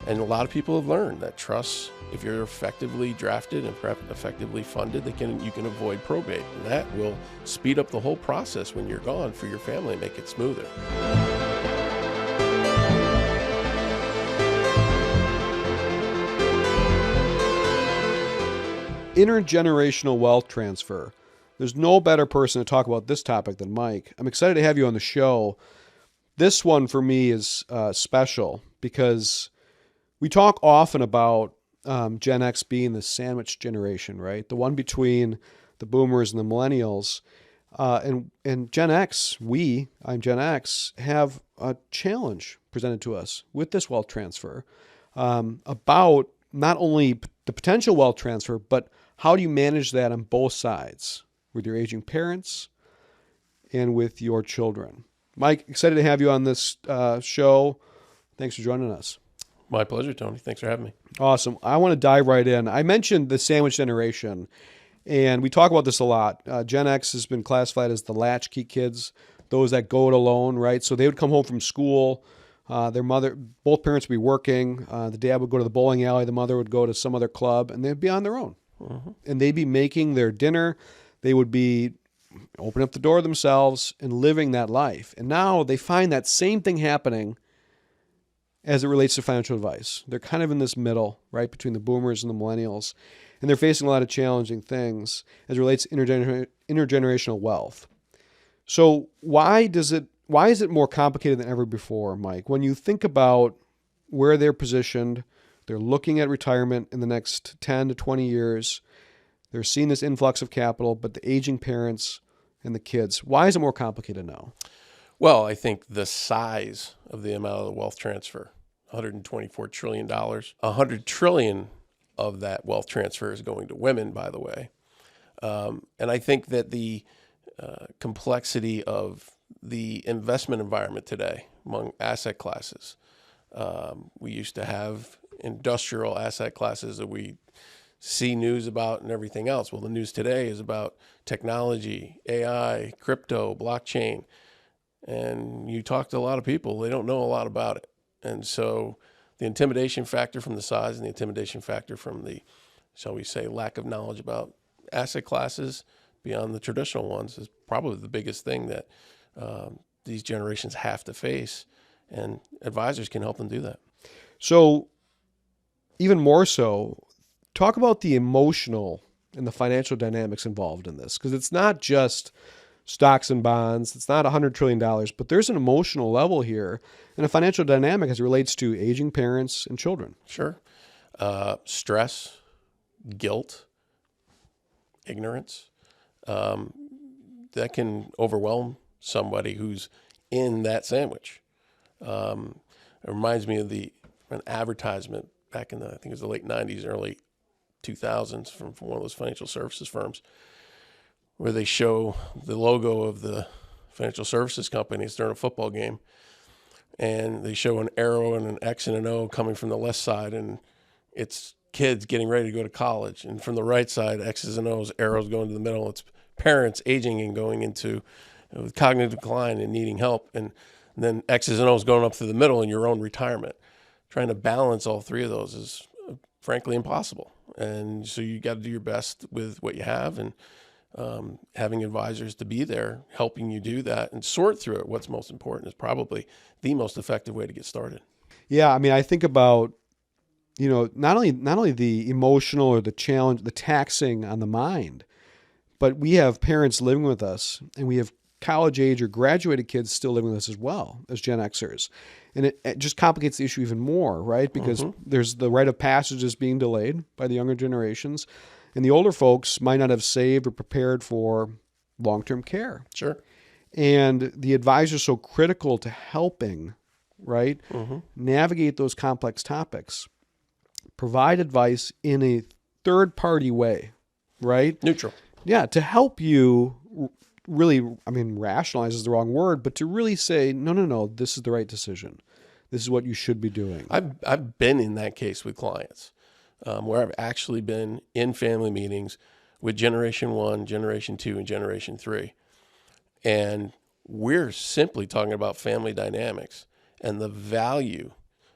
And a lot of people have learned that trust, if you're effectively drafted and effectively funded, you can avoid probate. And that will speed up the whole process when you're gone for your family and make it smoother. Intergenerational wealth transfer. There's no better person to talk about this topic than Mike. I'm excited to have you on the show. This one for me is special because we talk often about Gen X being the sandwich generation, right? The one between the boomers and the millennials. And Gen X, I'm Gen X, have a challenge presented to us with this wealth transfer about not only the potential wealth transfer, but how do you manage that on both sides with your aging parents and with your children? Mike, excited to have you on this show. Thanks for joining us. My pleasure, Tony. Thanks for having me. Awesome. I want to dive right in. I mentioned the sandwich generation, and we talk about this a lot. Gen X has been classified as the latchkey kids, those that go it alone, right? So they would come home from school. Both parents would be working. The dad would go to the bowling alley. The mother would go to some other club, and they'd be on their own. Mm-hmm. And they'd be making their dinner. They would be opening up the door themselves and living that life. And now they find that same thing happening as it relates to financial advice. They're kind of in this middle, right, between the boomers and the millennials. And they're facing a lot of challenging things as it relates to intergenerational wealth. So why is it more complicated than ever before, Mike? When you think about where they're positioned, they're looking at retirement in the next 10 to 20 years. They're seeing this influx of capital, but the aging parents and the kids. Why is it more complicated now? Well, I think the size of the amount of the wealth transfer, $124 trillion, $100 trillion of that wealth transfer is going to women, by the way. And I think that the complexity of the investment environment today among asset classes, we used to have industrial asset classes that we see news about and everything else. Well, the news today is about technology, AI, crypto, blockchain. And you talk to a lot of people, they don't know a lot about it. And so the intimidation factor from the size and the intimidation factor from the, shall we say, lack of knowledge about asset classes beyond the traditional ones is probably the biggest thing that these generations have to face. And advisors can help them do that. So even more so, talk about the emotional and the financial dynamics involved in this, because it's not just stocks and bonds. It's not $100 trillion, but there's an emotional level here and a financial dynamic as it relates to aging parents and children. Sure. Stress, guilt, ignorance, that can overwhelm somebody who's in that sandwich. It reminds me of an advertisement back in I think it was the late 90s, early 2000s from one of those financial services firms, where they show the logo of the financial services company. It's during a football game. And they show an arrow and an X and an O coming from the left side, and it's kids getting ready to go to college. And from the right side, X's and O's, arrows going to the middle. It's parents aging and going into cognitive decline and needing help. And then X's and O's going up through the middle in your own retirement. Trying to balance all three of those is frankly impossible. And so you got to do your best with what you have, and having advisors to be there helping you do that and sort through it. What's most important is probably the most effective way to get started. Yeah, I mean, I think about, not only the emotional or the challenge, the taxing on the mind, but we have parents living with us, and we have college age or graduated kids still living with us as well as Gen Xers. And it just complicates the issue even more, right? Because there's the rite of passage is being delayed by the younger generations. And the older folks might not have saved or prepared for long-term care. Sure. And the advisor is so critical to helping, right, navigate those complex topics, provide advice in a third-party way, right? Neutral. Yeah, to help you really, rationalize is the wrong word, but to really say, no, this is the right decision. This is what you should be doing. I've been in that case with clients where I've actually been in family meetings with Generation 1, Generation 2, and Generation 3. And we're simply talking about family dynamics and the value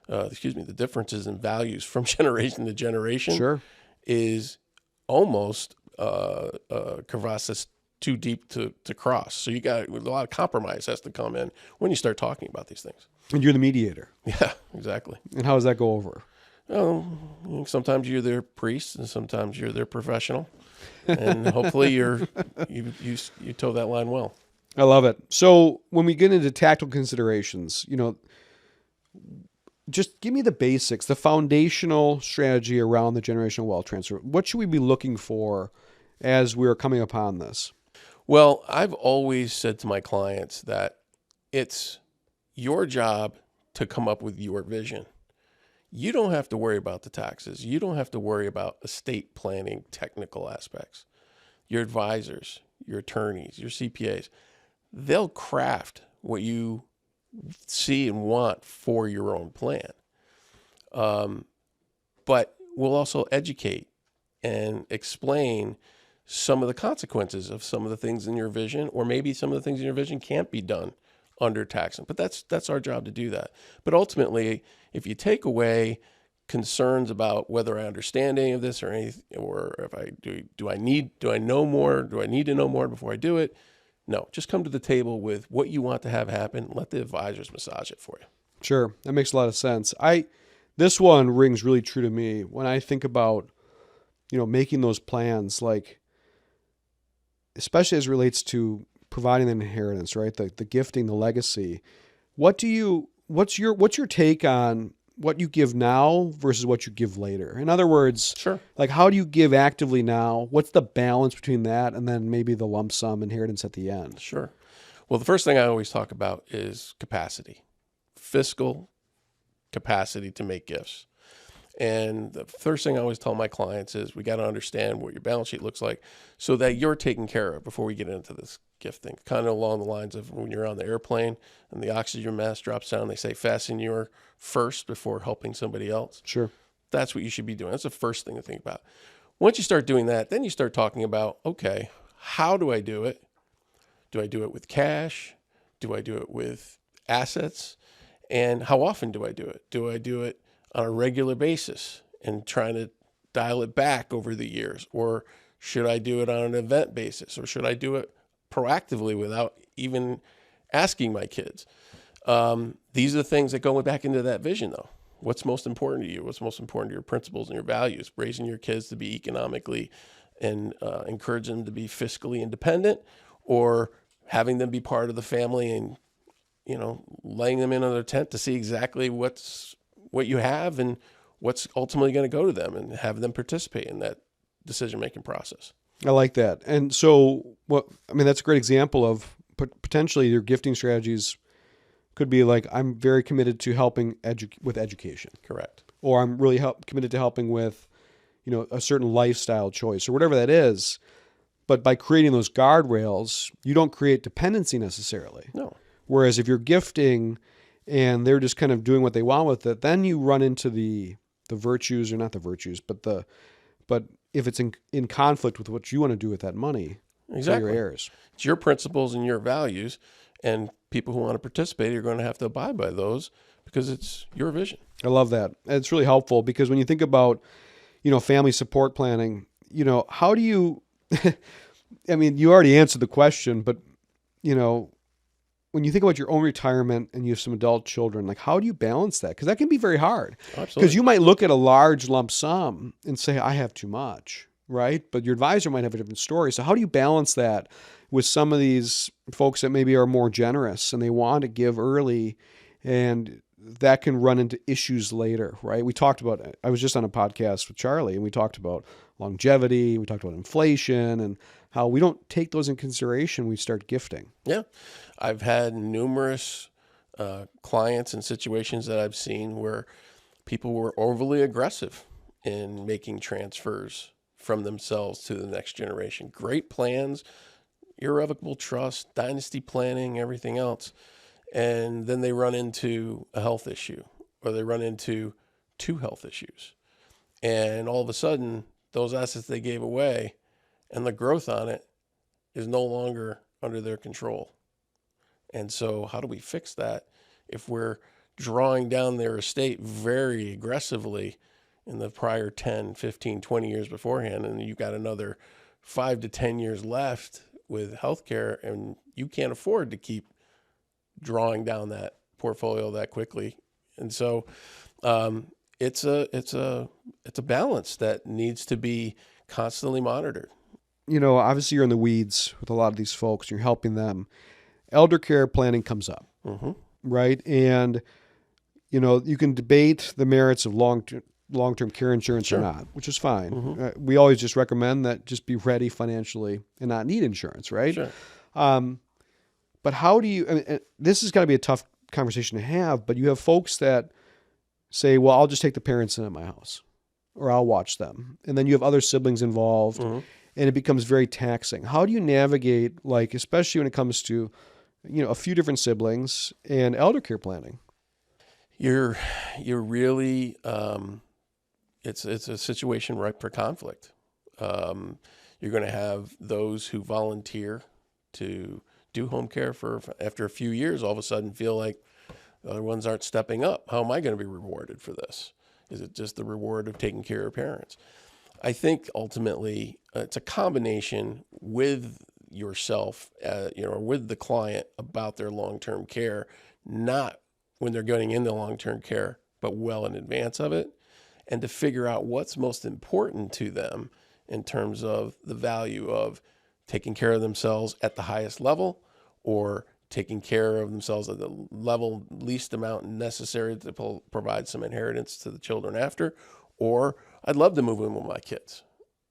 the differences in values from generation to generation Sure. is almost a crevasse that's too deep to cross. So you got a lot of compromise has to come in when you start talking about these things. And you're the mediator. Yeah, exactly. And how does that go over? Sometimes you're their priest, and sometimes you're their professional, and hopefully you toe that line well. I love it. So when we get into tactical considerations, just give me the basics, the foundational strategy around the generational wealth transfer. What should we be looking for as we're coming upon this? Well, I've always said to my clients that it's your job to come up with your vision. You don't have to worry about the taxes. You don't have to worry about estate planning technical aspects. Your advisors, your attorneys, your CPAs, they'll craft what you see and want for your own plan. But we'll also educate and explain some of the consequences of some of the things in your vision, or maybe some of the things in your vision can't be done under taxing. But that's our job to do that. But ultimately, if you take away concerns about whether I understand any of this or anything, or if I do I need to know more before I do it? No, just come to the table with what you want to have happen. Let the advisors massage it for you. Sure. That makes a lot of sense. This one rings really true to me when I think about, making those plans, like, especially as it relates to providing an inheritance, right? The gifting, the legacy. What's your take on what you give now versus what you give later? In other words, Sure. Like, how do you give actively now? What's the balance between that and then maybe the lump sum inheritance at the end? Sure. Well, the first thing I always talk about is capacity, fiscal capacity to make gifts. And the first thing I always tell my clients is we got to understand what your balance sheet looks like so that you're taken care of before we get into this gifting. Kind of along the lines of when you're on the airplane and the oxygen mask drops down, they say fasten your first before helping somebody else. Sure. That's what you should be doing. That's the first thing to think about. Once you start doing that, then you start talking about, okay, how do I do it? Do I do it with cash? Do I do it with assets? And how often do I do it? Do I do it on a regular basis and trying to dial it back over the years? Or should I do it on an event basis? Or should I do it proactively without even asking my kids? These are the things that go back into that vision, though. What's most important to you? What's most important to your principles and your values? Raising your kids to be economically and encouraging them to be fiscally independent, or having them be part of the family and, laying them in on their tent to see exactly what you have and what's ultimately going to go to them, and have them participate in that decision-making process. I like that. And so that's a great example of potentially your gifting strategies could be like, I'm very committed to helping with education. Correct. Or I'm really committed to helping with, a certain lifestyle choice or whatever that is. But by creating those guardrails, you don't create dependency necessarily. No. Whereas if you're gifting and they're just kind of doing what they want with it, then you run into the virtues, or not the virtues, but if it's in conflict with what you want to do with that money, exactly, for your heirs. It's your principles and your values, and people who want to participate are going to have to abide by those because it's your vision. I love that. It's really helpful because when you think about, family support planning, how do you, you already answered the question, but, when you think about your own retirement and you have some adult children, like, how do you balance that? Because that can be very hard. Absolutely. Because you might look at a large lump sum and say, I have too much, right? But your advisor might have a different story. So how do you balance that with some of these folks that maybe are more generous and they want to give early, and that can run into issues later, right? We talked about it. I was just on a podcast with Charlie, and we talked about longevity. We talked about inflation and how we don't take those in consideration when we start gifting. Yeah. I've had numerous clients and situations that I've seen where people were overly aggressive in making transfers from themselves to the next generation. Great plans, irrevocable trust, dynasty planning, everything else. And then they run into a health issue, or they run into two health issues. And all of a sudden, those assets they gave away and the growth on it is no longer under their control. And so how do we fix that if we're drawing down their estate very aggressively in the prior 10, 15, 20 years beforehand, and you've got another 5 to 10 years left with healthcare, and you can't afford to keep drawing down that portfolio that quickly. And so it's a balance that needs to be constantly monitored. Obviously you're in the weeds with a lot of these folks. You're helping them. Elder care planning comes up, right? And, you can debate the merits of long-term care insurance or not, which is fine. We always just recommend that just be ready financially and not need insurance, right? Sure. But how do you, this is going to be a tough conversation to have, but you have folks that say, well, I'll just take the parents in at my house or I'll watch them. And then you have other siblings involved and it becomes very taxing. How do you navigate, especially when it comes to, a few different siblings and elder care planning? You're really, it's a situation ripe for conflict. You're going to have those who volunteer to do home care after a few years, all of a sudden feel like the other ones aren't stepping up. How am I going to be rewarded for this? Is it just the reward of taking care of parents? I think ultimately it's a combination with yourself, or with the client about their long-term care, not when they're going into long-term care, but well in advance of it, and to figure out what's most important to them in terms of the value of taking care of themselves at the highest level, or taking care of themselves at the level least amount necessary to provide some inheritance to the children after. Or I'd love to move in with my kids,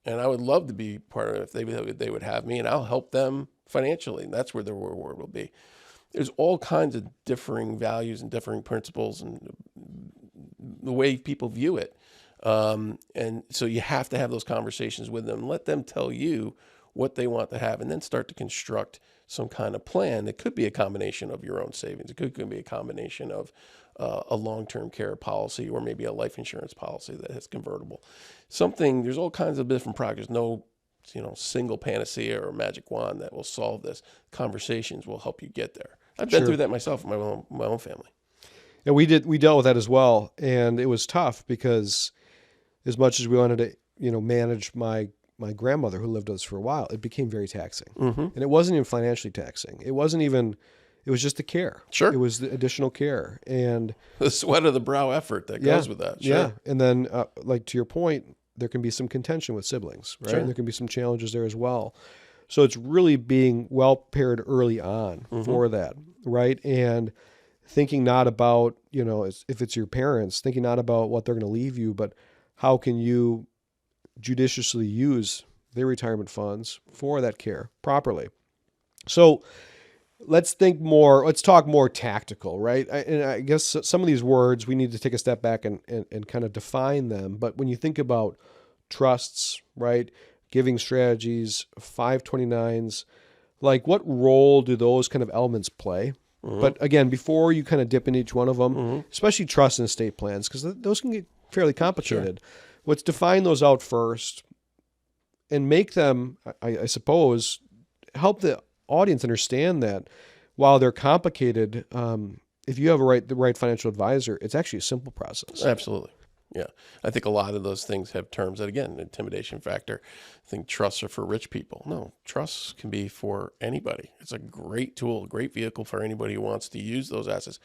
and I would love to be part of it if they would have me, and I'll help them financially. And that's where the reward will be. There's all kinds of differing values and differing principles and the way people view it. And so you have to have those conversations with them, let them tell you what they want to have, and then start to construct some kind of plan. It could be a combination of your own savings. It could be a combination of a long-term care policy, or maybe a life insurance policy that is convertible. There's all kinds of different products. There's no, single panacea or magic wand that will solve this. Conversations will help you get there. I've been through that myself in my own family. And we dealt with that as well. And it was tough because as much as we wanted to, manage my grandmother who lived with us for a while, it became very taxing. And it wasn't even financially taxing. It was just the care. Sure. It was the additional care and the sweat of the brow effort that goes with that. Sure. Yeah. And then to your point, there can be some contention with siblings, right? Sure. And there can be some challenges there as well. So it's really being well prepared early on for that, right? And thinking not about, if it's your parents, thinking not about what they're going to leave you, but how can you judiciously use their retirement funds for that care properly. So let's talk more tactical, right? And I guess some of these words, we need to take a step back and kind of define them. But when you think about trusts, right, giving strategies, 529s, what role do those kind of elements play? But again, before you kind of dip into each one of them, especially trust and estate plans, because those can get fairly complicated. Sure. Let's define those out first and make them, I suppose, help the audience understand that while they're complicated, if you have the right financial advisor, it's actually a simple process. Absolutely. Yeah. I think a lot of those things have terms that, again, intimidation factor. I think trusts are for rich people. No, trusts can be for anybody. It's a great tool, a great vehicle for anybody who wants to use those assets.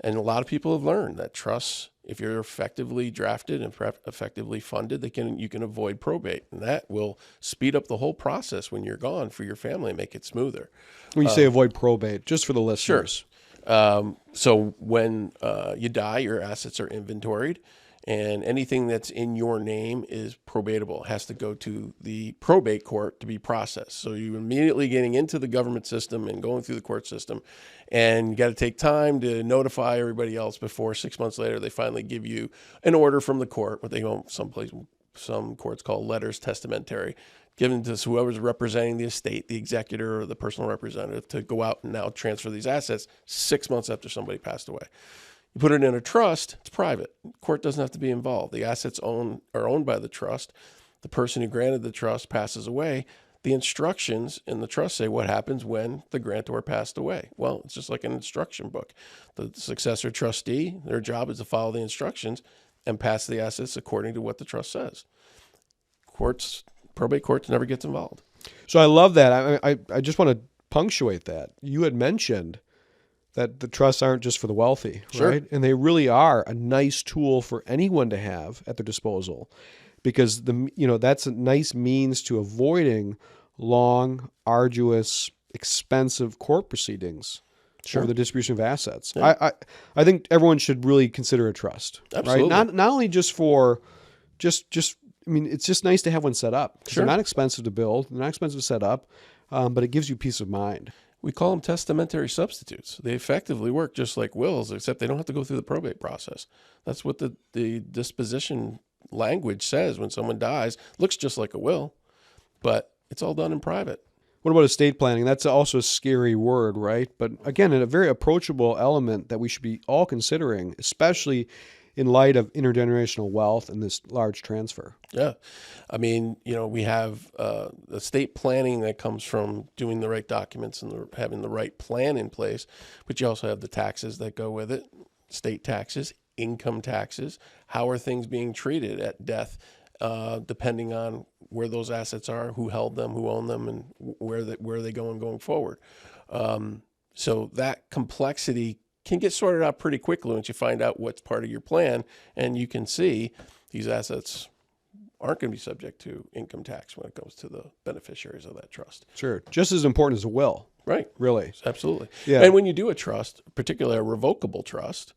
And a lot of people have learned that trusts, if you're effectively drafted and effectively funded, you can avoid probate. And that will speed up the whole process when you're gone for your family and make it smoother. When you say avoid probate, just for the listeners. Sure. So when you die, your assets are inventoried, and anything that's in your name is probatable. It has to go to the probate court to be processed. So you're immediately getting into the government system and going through the court system, and you got to take time to notify everybody else before 6 months later they finally give you an order from the court, what they go some courts call letters testamentary, given to whoever's representing the estate, the executor or the personal representative, to go out and now transfer these assets 6 months after somebody passed away. You put it in a trust, it's private. Court doesn't have to be involved. The assets are owned by the trust. The person who granted the trust passes away. The instructions in the trust say what happens when the grantor passed away. Well, it's just like an instruction book. The successor trustee, their job is to follow the instructions and pass the assets according to what the trust says. Probate courts never gets involved. So I love that. I just want to punctuate that. You had mentioned that the trusts aren't just for the wealthy, Sure. right? And they really are a nice tool for anyone to have at their disposal, because that's a nice means to avoiding long, arduous, expensive court proceedings Sure. over the distribution of assets. Yeah. I think everyone should really consider a trust, Absolutely. right? Not only just for I mean, it's just nice to have one set up. Sure. They're not expensive to build, they're not expensive to set up, but it gives you peace of mind. We call them testamentary substitutes. They effectively work just like wills, except they don't have to go through the probate process. That's what the disposition language says when someone dies. Looks just like a will, but it's all done in private. What about estate planning? That's also a scary word, right? But again, a very approachable element that we should be all considering, especially in light of intergenerational wealth and this large transfer. Yeah. I mean, we have estate planning that comes from doing the right documents and having the right plan in place, but you also have the taxes that go with it, state taxes, income taxes. How are things being treated at death, depending on where those assets are, who held them, who owned them, and where they going forward. So that complexity can get sorted out pretty quickly once you find out what's part of your plan, and you can see these assets aren't going to be subject to income tax when it comes to the beneficiaries of that trust. Sure. Just as important as a will. Right. Really. Absolutely. Yeah. And when you do a trust, particularly a revocable trust,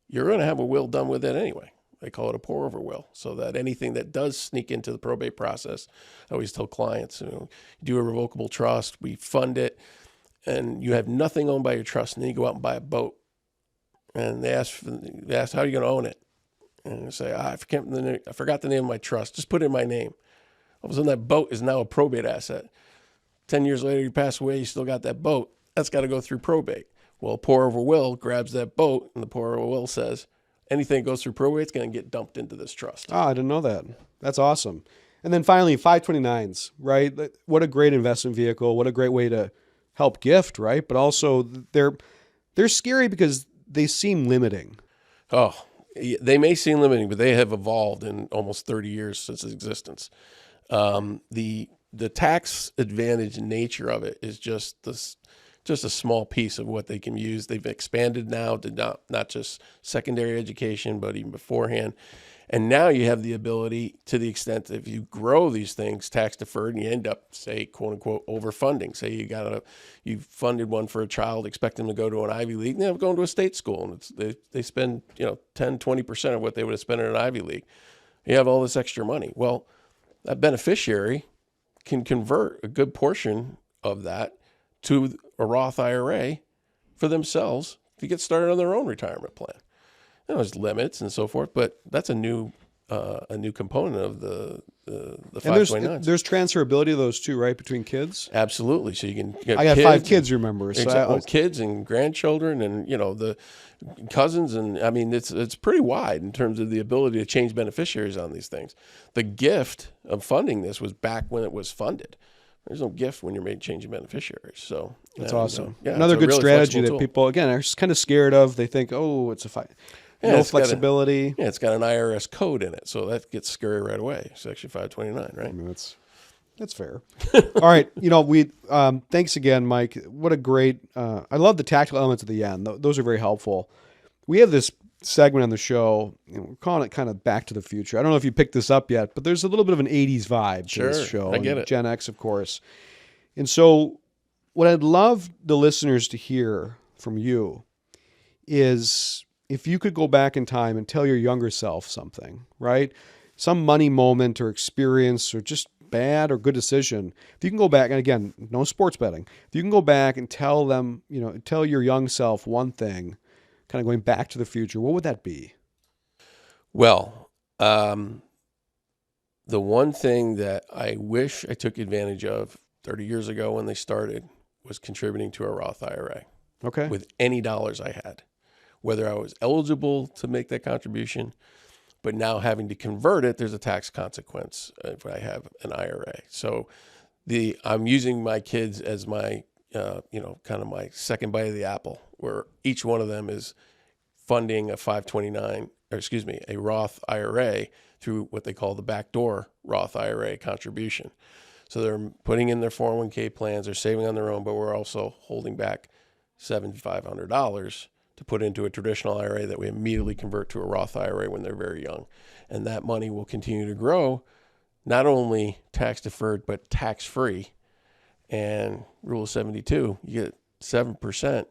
you're going to have a will done with it anyway. They call it a pour-over will, so that anything that does sneak into the probate process, I always tell clients, you do a revocable trust, we fund it, and you have nothing owned by your trust, and then you go out and buy a boat. And they ask, how are you going to own it? And you say, I forgot the name of my trust. Just put it in my name. All of a sudden, that boat is now a probate asset. 10 years later, you pass away, you still got that boat. That's got to go through probate. Well, pour-over will grabs that boat, and the pour-over will says, anything that goes through probate is going to get dumped into this trust. Oh, I didn't know that. That's awesome. And then finally, 529s, right? What a great investment vehicle. What a great way to help gift, right? But also, they're scary because they seem limiting. Oh, they may seem limiting, but they have evolved in almost 30 years since its existence. The tax advantage nature of it is just a small piece of what they can use. They've expanded now to not just secondary education, but even beforehand. And now you have the ability, to the extent that if you grow these things tax deferred and you end up, say, quote unquote, overfunding. Say you funded one for a child, expect them to go to an Ivy League, and they're going to a state school, and they spend 10-20% of what they would have spent in an Ivy League. You have all this extra money. Well, that beneficiary can convert a good portion of that to a Roth IRA for themselves to get started on their own retirement plan. There's limits and so forth, but that's a new component of the 529s. And there's transferability of those too, right, between kids? Absolutely. So you can get I got 5 kids, remember. So kids and grandchildren and the cousins, and I mean it's pretty wide in terms of the ability to change beneficiaries on these things. The gift of funding this was back when it was funded. There's no gift when you're changing beneficiaries. So that's awesome. Yeah, another good really strategy that tool. people, again, are just kind of scared of. They think, oh, it's no flexibility. It's got an IRS code in it, so that gets scary right away. Section 529, right? I mean, that's fair. All right, we thanks again, Mike. What a great. I love the tactical elements at the end. Those are very helpful. We have this segment on the show. We're calling it kind of Back to the Future. I don't know if you picked this up yet, but there's a little bit of an 80s vibe to this show. I get it. Gen X, of course. And so what I'd love the listeners to hear from you is if you could go back in time and tell your younger self something, right? Some money moment or experience or just bad or good decision. If you can go back, and again, no sports betting. If you can go back and tell them, tell your young self one thing, kind of going back to the future, what would that be? Well, the one thing that I wish I took advantage of 30 years ago when they started was contributing to a Roth IRA. Okay. With any dollars I had, whether I was eligible to make that contribution, but now having to convert it, there's a tax consequence if I have an IRA. So I'm using my kids as my, kind of my second bite of the apple, where each one of them is funding a 529, or excuse me, a Roth IRA through what they call the backdoor Roth IRA contribution. So they're putting in their 401k plans, they're saving on their own, but we're also holding back $7,500 to put into a traditional IRA that we immediately convert to a Roth IRA when they're very young. And that money will continue to grow, not only tax deferred, but tax free. And rule of 72, you get 7%.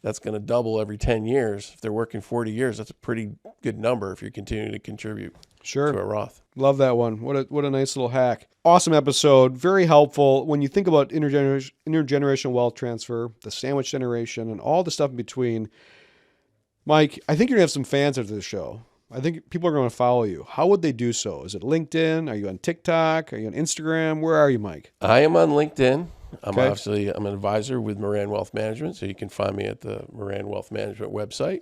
That's going to double every 10 years. If they're working 40 years, that's a pretty good number if you're continuing to contribute to a Roth. Love that one. What a nice little hack. Awesome episode. Very helpful. When you think about intergenerational wealth transfer, the sandwich generation, and all the stuff in between, Mike, I think you're going to have some fans after the show. I think people are going to follow you. How would they do so? Is it LinkedIn? Are you on TikTok? Are you on Instagram? Where are you, Mike? I am on LinkedIn. I'm Okay. I'm an advisor with Moran Wealth Management, so you can find me at the Moran Wealth Management website.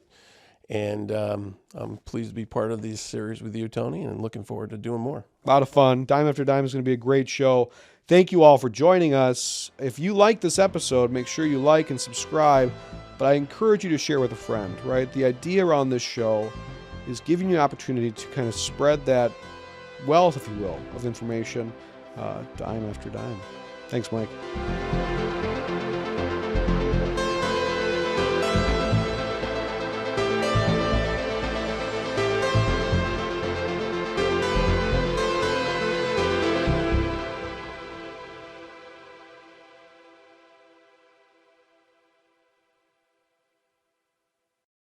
And I'm pleased to be part of this series with you, Tony, and looking forward to doing more. A lot of fun. Dime After Dime is going to be a great show. Thank you all for joining us. If you like this episode, make sure you like and subscribe. But I encourage you to share with a friend, right? The idea around this show is giving you an opportunity to kind of spread that wealth, if you will, of information, dime after dime. Thanks, Mike.